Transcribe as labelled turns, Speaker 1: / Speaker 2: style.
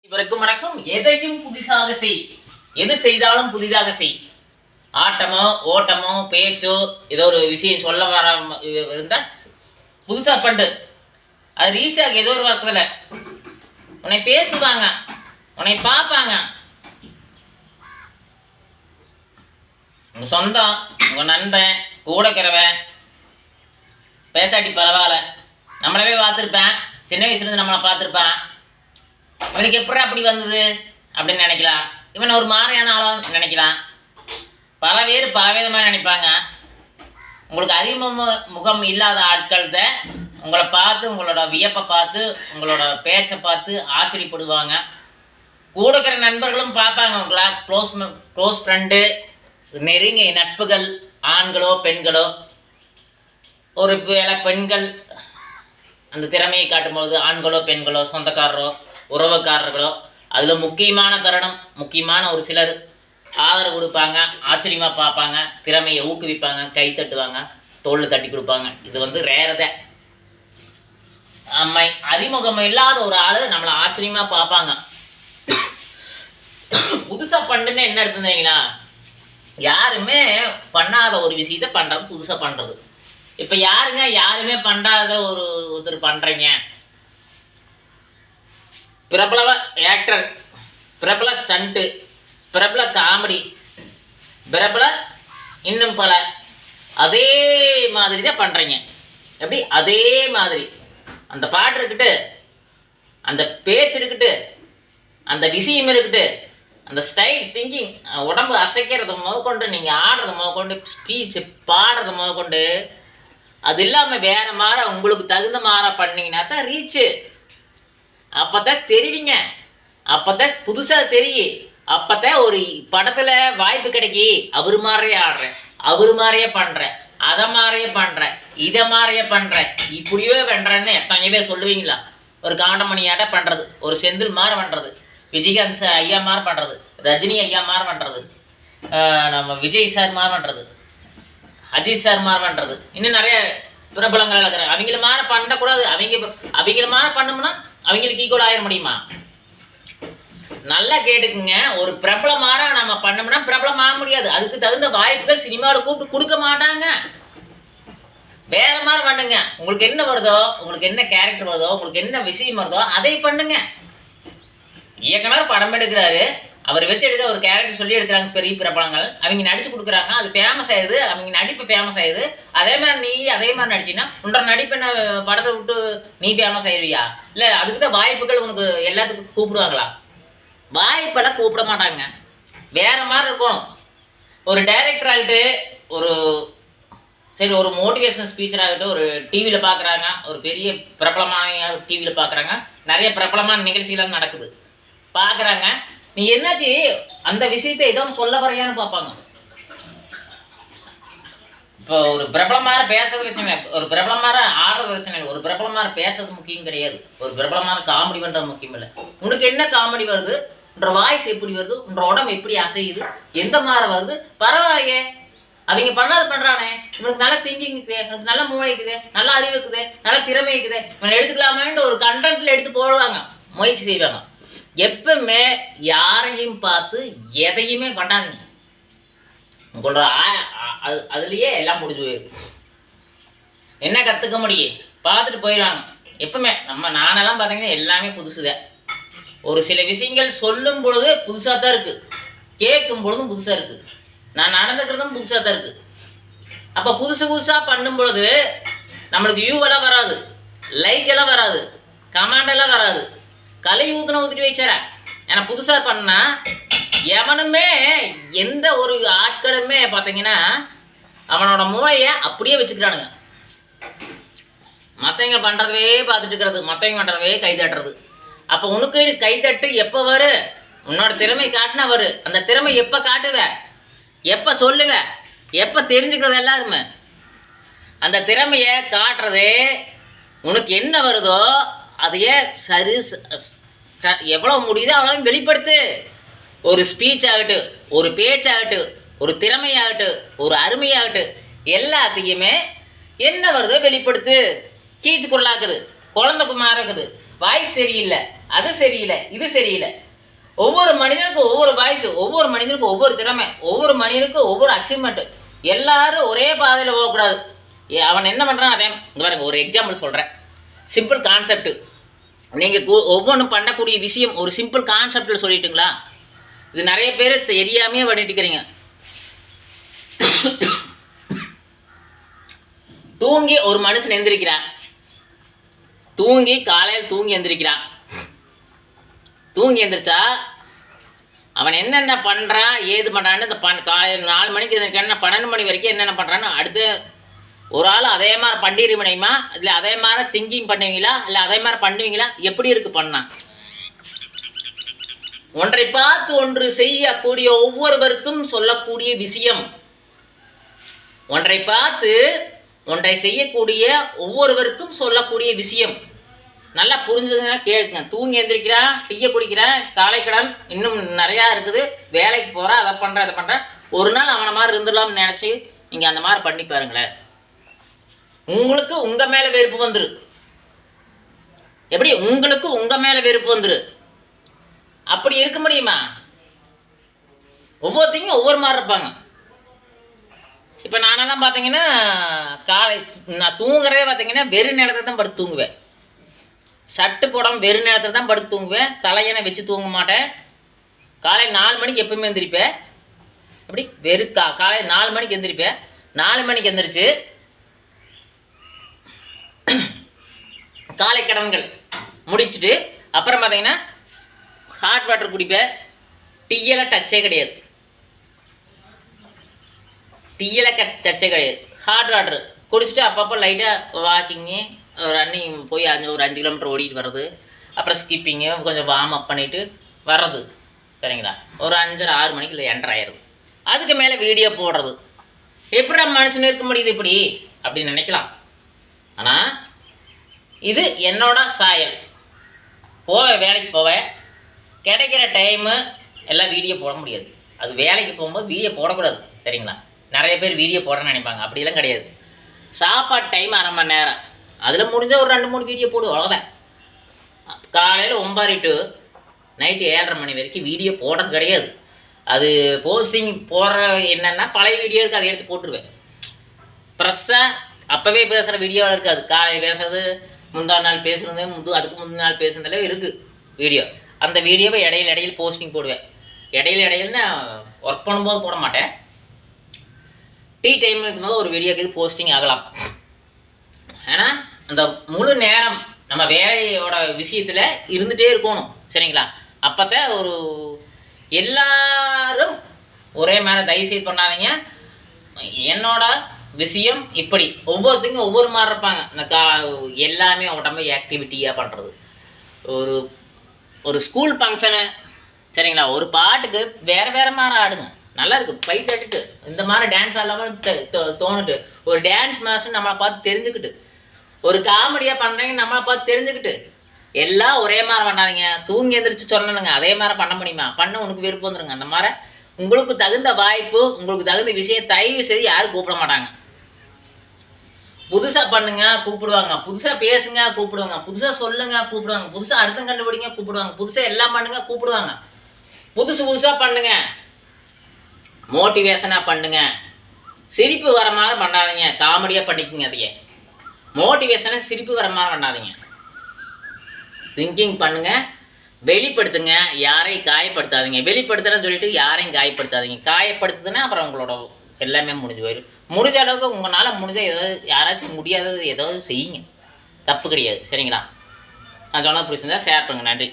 Speaker 1: இவருக்கும் வணக்கம். எதையும் புதிதாக செய், எது செய்தாலும் புதிதாக செய். ஆட்டமோ ஓட்டமோ பேச்சோ ஏதோ ஒரு விஷயம் சொல்ல வர இருந்தால் புதுசாக பண்ணு. அது ரீச் ஆக ஏதோ ஒரு வாரத்தில் உன்னை பேசுவாங்க, உன்னை பார்ப்பாங்க. உங்கள் சொந்தம், உங்கள் நண்பன், கூடக்கிறவன் பேசாட்டி பரவாயில்ல, நம்மளவே பார்த்துருப்பேன். சின்ன வயசுலேருந்து நம்மளை பார்த்துருப்பேன். இவனுக்கு எப்படி அப்படி வந்தது அப்படின்னு நினைக்கலாம். இவன் ஒரு மாதிரியான ஆளும் நினைக்கலாம். பல பேர் பல விதமாக நினைப்பாங்க. உங்களுக்கு அறிமுக முகம் இல்லாத ஆட்கள்கிட்ட உங்களை பார்த்து, உங்களோட வியப்பை பார்த்து, உங்களோட பேச்சை பார்த்து ஆச்சரியப்படுவாங்க. கூட இருக்கிற நண்பர்களும் பார்ப்பாங்க உங்களா. க்ளோஸ் ஃப்ரெண்டு, நெருங்கிய நட்புகள், ஆண்களோ பெண்களோ. ஒரு வேளை பெண்கள் அந்த திறமையை காட்டும்பொழுது ஆண்களோ பெண்களோ சொந்தக்காரரோ உறவுக்காரர்களோ அதில் முக்கியமான தருணம், முக்கியமான ஒரு சிலர் ஆதரவு கொடுப்பாங்க, ஆச்சரியமாக பார்ப்பாங்க, திறமையை ஊக்குவிப்பாங்க, கை தட்டுவாங்க, தோளில் தட்டி கொடுப்பாங்க. இது ரேரதை. நம்ம அறிமுகம் இல்லாத ஒரு ஆள் நம்மளை ஆச்சரியமாக பார்ப்பாங்க. புதுசாக பண்ணுன்னு என்ன எடுத்துருந்தீங்களா? யாருமே பண்ணாத ஒரு விஷயத்தை பண்ணுறது புதுசாக பண்ணுறது. இப்போ யாருமே பண்ணாத ஒருத்தர் பண்ணுறீங்க. பிரபல ஆக்டர், பிரபல ஸ்டண்ட்டு, பிரபல காமெடி, பிரபல இன்னும் பல அதே மாதிரி தான் பண்ணுறீங்க. எப்படி? அதே மாதிரி அந்த பாட்டு இருக்குட்டு, அந்த பேச்சு இருக்குட்டு, அந்த விஷயம் இருக்குட்டு, அந்த ஸ்டைல் திங்கிங், உடம்பு அசைக்கிறத முதற்கொண்டு, நீங்கள் ஆடுறத முதற்கொண்டு, ஸ்பீச்சு பாடுறத முதற்கொண்டு, அது இல்லாமல் வேறு மாற உங்களுக்கு தகுந்த மாற பண்ணிங்கன்னா தான் ரீச்சு. அப்போ தான் தெரிவிங்க, அப்போ தான் புதுசாக தெரியும். அப்போ தான் ஒரு படத்தில் வாய்ப்பு கிடைக்கி. அவர் மாதிரியே ஆடுறேன், அவர் மாதிரியே பண்ணுறேன், அதை மாதிரியே பண்ணுறேன், இதை மாதிரியே பண்ணுறேன், இப்படியே பண்ணுறேன்னு எத்தனை பேர் சொல்லுவீங்களா? ஒரு காண்டமணியாட்ட பண்ணுறது, ஒரு செந்தில் மாதிரி பண்ணுறது, விஜயகாந்த் ஐயா மாதிரி பண்ணுறது, ரஜினி ஐயா மாதிரி பண்ணுறது, நம்ம விஜய் சார் மாதிரி பண்ணுறது, அஜித் சார் மாதிரி பண்ணுறது, இன்னும் நிறைய பிரபலங்கள் இருக்கிறாங்க. அவங்கள மாதிரி பண்ணக்கூடாது. அவங்கள மாதிரி பண்ணோம்னா அவங்களுக்கு ஈக்குவல் ஆகிட முடியுமா? நல்லா கேட்டுக்குங்க. ஒரு பிரபலமாக நம்ம பண்ணோம்னா பிரபலம் ஆக முடியாது. அதுக்கு தகுந்த வாய்ப்புகள் சினிமாவில் கூப்பிட்டு கொடுக்க மாட்டாங்க. வேற மாதிரி பண்ணுங்க. உங்களுக்கு என்ன வருதோ, உங்களுக்கு என்ன கேரக்டர் வருதோ, உங்களுக்கு என்ன விஷயம் வருதோ அதை பண்ணுங்க. இயக்குனர் படம் எடுக்கிறாரு, அவர் வச்சு எடுக்க ஒரு கேரக்டர் சொல்லி எடுக்கிறாங்க பெரிய பிரபலங்கள். அவங்க நடிச்சு கொடுக்குறாங்க, அது ஃபேமஸ் ஆயிடுது, அவங்க நடிப்பு ஃபேமஸ் ஆயிடுது. அதே மாதிரி நீ அதே மாதிரி நடிச்சின்னா உன்ற நடிப்பு என்ன படத்தை விட்டு நீ ஃபேமஸ் ஆயிடுவியா? இல்லை அதுக்கு தான் வாய்ப்புகள் உனக்கு எல்லாத்துக்கும் கூப்பிடுவாங்களா? வாய்ப்பெல்லாம் கூப்பிட மாட்டாங்க. வேற மாதிரி இருக்கும். ஒரு டைரக்டர் ஆகிட்டு, ஒரு மோட்டிவேஷன் ஸ்பீச்சர் ஆகிட்டு ஒரு டிவியில் பார்க்குறாங்க, ஒரு பெரிய பிரபலமான டிவியில் பார்க்குறாங்க, நிறைய பிரபலமான நிகழ்ச்சிகள்லாம் நடக்குது பார்க்குறாங்க. நீ என்னாச்சு அந்த விஷயத்தை ஏதோ சொல்ல வரையான்னு பார்ப்பாங்க. இப்போ ஒரு பிரபலமாக பேசுறது பிரச்சனை, ஒரு பிரபலமாக ஆடுறது பிரச்சனை, ஒரு பிரபலமாக பேசுறது முக்கியம் கிடையாது. ஒரு பிரபலமாக காமெடி பண்ணுறது முக்கியம் இல்லை. உனக்கு என்ன காமெடி வருது, உன்ற வாய்ஸ் எப்படி வருது, உன்ற உடம்பு எப்படி அசையுது, எந்த மாதிரி வருது, பரவாயில்லையே. அவங்க பண்ணாது பண்ணுறானே, இவனுக்கு நல்ல திங்கிங் இருக்குது, இவனுக்கு நல்ல மூளை இருக்குது, நல்ல அறிவு இருக்குது, நல்ல திறமை இருக்குது, இவனை எடுத்துக்கலாமேன்ட்டு ஒரு கண்டென்ட்டில் எடுத்து போடுவாங்க, முயற்சி செய்வாங்க. எப்பவுமே யாரையும் பார்த்து எதையுமே பண்ணாதீங்க. உங்களோட அதுலேயே எல்லாம் முடிஞ்சு போயிருக்கு. என்ன கற்றுக்க முடியும்? பார்த்துட்டு போயிடுவாங்க. எப்பவுமே நானெல்லாம் பார்த்தீங்கன்னா எல்லாமே புதுசுதான். ஒரு சில விஷயங்கள் சொல்லும் பொழுது புதுசாக தான் இருக்குது, கேட்கும் பொழுதும் புதுசாக இருக்குது, நான் நடந்துக்கிறதும் புதுசாக தான் இருக்குது. அப்போ புதுசாக பண்ணும் பொழுது நம்மளுக்கு வியூவெல்லாம் வராது, லைக் எல்லாம் வராது, கமெண்டெல்லாம் வராது. கலை ஊற்றிட்டு வச்சாரேன். ஏன்னா புதுசாக பண்ணால் எவனுமே எந்த ஒரு ஆட்களுமே பார்த்தீங்கன்னா அவனோட மூளையை அப்படியே வச்சுக்கிறானுங்க. மற்றவங்க பண்ணுறதவே பார்த்துட்டு இருக்கிறது, மற்றவங்க பண்ணுறதவே கை தட்டுறது. அப்போ உனக்கு கை தட்டு எப்போ வரும்? உன்னோட திறமை காட்டினா வரும். அந்த திறமை எப்போ காட்டுவ, எப்போ சொல்லுவ, எப்போ தெரிஞ்சுக்கிறது எல்லாருமே. அந்த திறமையை காட்டுறதே உனக்கு என்ன வருதோ அதையே சரி எவ்வளோ முடியுதோ அவ்வளோ வெளிப்படுத்து. ஒரு ஸ்பீச் ஆகட்டும், ஒரு பேச்சாகட்டும், ஒரு திறமையாகட்டும், ஒரு அருமையாகட்டும், எல்லாத்தையுமே என்ன வருதோ வெளிப்படுத்து. கீச்சு குரலாக்குது, குழந்தை குமாரக்குது, வாய்ஸ் சரியில்லை, அது சரியில்லை, இது சரியில்லை. ஒவ்வொரு மனிதனுக்கும் ஒவ்வொரு வாய்ஸ், ஒவ்வொரு மனிதனுக்கும் ஒவ்வொரு திறமை, ஒவ்வொரு மனிதனுக்கும் ஒவ்வொரு அச்சீவ்மெண்ட்டு. எல்லாரும் ஒரே பாதையில் போகக்கூடாது. அவன் என்ன பண்ணுறான் அதே. இங்கே பாருங்க, ஒரு எக்ஸாம்பிள் சொல்கிறேன். Simple concept. நீங்கள் ஒவ்வொன்றும் பண்ணக்கூடிய விஷயம் ஒரு சிம்பிள் கான்செப்டில் சொல்லிட்டுங்களா? இது நிறைய பேர் தெரியாமையே பண்ணிட்டு இருக்கிறீங்க. தூங்கி ஒரு மனுஷன் எந்திரிக்கிறான், தூங்கி காலையில் தூங்கி எந்திரிக்கிறான். தூங்கி எந்திரிச்சா அவன் என்னென்ன பண்ணுறான், ஏது பண்ணுறான்னு இந்த காலையில் 4 மணிக்கு எந்திரிக்கான 12 மணி வரைக்கும் என்னென்ன பண்ணுறான்னு அடுத்து ஒரு ஆள் அதே மாதிரி பண்ணிட முடியுமா? இல்லை அதே மாதிரி திங்கிங் பண்ணுவீங்களா? இல்லை அதே மாதிரி பண்ணுவீங்களா? எப்படி இருக்குது பண்ணால்? ஒன்றை பார்த்து ஒன்று செய்யக்கூடிய ஒவ்வொருவருக்கும் சொல்லக்கூடிய விஷயம், ஒன்றை பார்த்து ஒன்றை செய்யக்கூடிய ஒவ்வொருவருக்கும் சொல்லக்கூடிய விஷயம் நல்லா புரிஞ்சுதுன்னா கேளுங்க. தூங்கி எந்திரிக்கிறான், டீயை குடிக்கிறான், காலை கடன் இன்னும் நிறையா இருக்குது, வேலைக்கு போகிறான், அதை பண்ணுறேன் அதை பண்ணுறேன். ஒரு நாள் அவனை மாதிரி இருந்துடலாம்னு நினச்சி நீங்கள் அந்த மாதிரி பண்ணி பாருங்களேன். உங்களுக்கு உங்கள் மேலே வெறுப்பு வந்துரு. எப்படி உங்களுக்கு உங்கள் மேலே வெறுப்பு வந்துரு? அப்படி இருக்க முடியுமா? ஒவ்வொருத்தையும் ஒவ்வொரு மாதிரி இருப்பாங்க. இப்போ நானெல்லாம் பார்த்தீங்கன்னா நான் தூங்குறதே பார்த்தீங்கன்னா வெறும் நேரத்தில் தான் படுத்து தூங்குவேன். சட்டு போடாமல் வெறும் நேரத்தில் தான் படுத்து தூங்குவேன். தலையணை வச்சு தூங்க மாட்டேன். காலை 4 மணிக்கு எப்பவுமே எந்திரிப்பேன். எப்படி காலை 4 மணிக்கு எந்திரிப்பேன். 4 மணிக்கு எந்திரிச்சு காலை கடன்கள் முடிச்சுட்டு அப்புறம் பார்த்தீங்கன்னா ஹாட் வாட்டர் குடிப்பேன். டீயெல்லாம் டச்சே கிடையாது, டச்சே கிடையாது. ஹாட் வாட்டர் குடிச்சிட்டு அப்பப்போ லைட்டாக வாக்கிங்கு, ரன்னிங் போய் ஒரு 5 கிலோமீட்டர் ஓடிட்டு வர்றது, அப்புறம் ஸ்கிப்பிங்கு கொஞ்சம் வார்ம் அப் பண்ணிவிட்டு வர்றது. சரிங்களா? ஒரு 5:30-6 மணிக்கு என்டர் ஆயிடுது. அதுக்கு மேலே வீடியோ போடுறது. எப்படி மனுஷன் இருக்க முடியுது இப்படி அப்படின்னு நினைக்கலாம். ஆனால் இது என்னோட சாயல். போவேன், வேலைக்கு போவேன், கிடைக்கிற டைமு எல்லாம் வீடியோ போட முடியாது. அது வேலைக்கு போகும்போது வீடியோ போடக்கூடாது. சரிங்களா? நிறைய பேர் வீடியோ போடணும்னு நினைப்பாங்க. அப்படிலாம் கிடையாது. சாப்பாடு டைம் 1/2 மணி நேரம், அதில் முடிஞ்ச ஒரு 2-3 வீடியோ போடுவோம், அவ்வளோதான். காலையில் 9 to நைட்டு 7:30 மணி வரைக்கும் வீடியோ போடுறது கிடையாது. அது போஸ்டிங் போடுற என்னென்னா பழைய வீடியோ இருக்குது, அதை எடுத்து போட்டுருவேன். ப்ரெஸ்ஸாக அப்போவே பேசுகிற வீடியோவில் இருக்காது. காலை பேசுறது, முந்தா நாள் பேசுகிறது, அதுக்கு முந்தின நாள் பேசுனதுல இருக்குது வீடியோ. அந்த வீடியோவை இடையில போஸ்டிங் போடுவேன். இடையிலன்னா ஒர்க் பண்ணும்போது போட மாட்டேன். டீ டைம் இருக்கும்போது ஒரு வீடியோக்கு இது போஸ்டிங் ஆகலாம். ஏன்னா அந்த முழு நேரம் நம்ம வேலையோட விஷயத்தில் இருந்துகிட்டே இருக்கணும். சரிங்களா? அப்போ தான் ஒரு எல்லாரும் ஒரே மாதிரி தயவுசெய்து பண்ணாதீங்க. என்னோட விஷயம் இப்படி ஒவ்வொருத்தருக்கும் ஒவ்வொரு மாதிரி இருப்பாங்க. இந்த எல்லாமே உடம்பு ஆக்டிவிட்டியாக பண்ணுறது. ஒரு ஸ்கூல் ஃபங்க்ஷனு, சரிங்களா, ஒரு பாட்டுக்கு வேறு மாதிரி ஆடுங்க, நல்லா இருக்குது. பை தட்டுட்டு இந்த மாதிரி டான்ஸ் ஆடலாமல் தோணுட்டு, ஒரு டான்ஸ் மாஸ்டர் நம்மளை பார்த்து தெரிஞ்சுக்கிட்டு, ஒரு காமெடியாக பண்ணுறீங்க நம்மளை பார்த்து தெரிஞ்சுக்கிட்டு, எல்லாம் ஒரே மாதிரி பண்ணாதீங்க. தூங்கி எந்திரிச்சு சொல்லணுங்க, அதே மாதிரி பண்ண முடியுமா? பண்ண உனக்கு விருப்பம் வந்துருங்க. அந்த மாதிரி உங்களுக்கு தகுந்த வாய்ப்பு, உங்களுக்கு தகுந்த விஷயம் தயவு செய்து யாரும் கூப்பிட மாட்டாங்க. புதுசாக பண்ணுங்க கூப்பிடுவாங்க, புதுசாக பேசுங்க கூப்பிடுவாங்க, புதுசாக சொல்லுங்க கூப்பிடுவாங்க, புதுசாக அர்த்தம் கண்டுபிடிங்க கூப்பிடுவாங்க, புதுசாக எல்லாம் பண்ணுங்க கூப்பிடுவாங்க. புதுசாக பண்ணுங்க, மோட்டிவேஷனாக பண்ணுங்க. சிரிப்பு வர மாதிரி பண்ணாதீங்க, காமெடியாக பண்ணிக்கோங்க. அதையே மோட்டிவேஷனாக சிரிப்பு வர மாதிரி பண்ணாதீங்க. திங்கிங் பண்ணுங்க, வெளிப்படுத்துங்க, யாரையும் காயப்படுத்தாதீங்க. வெளிப்படுத்துறேன்னு சொல்லிட்டு யாரையும் காயப்படுத்தாதீங்க. காயப்படுத்துதுன்னா அப்புறம் உங்களோட எல்லாமே முடிஞ்சு போயிடும். முடிஞ்ச அளவுக்கு உங்களால் முடிஞ்ச ஏதாவது, யாராச்சும் முடியாதது ஏதாவது செய்யுங்க, தப்பு கிடையாது. சரிங்களா? நான் சொன்னால் பிடிச்சிருந்தா ஷேர் பண்ணுங்கள். நன்றி.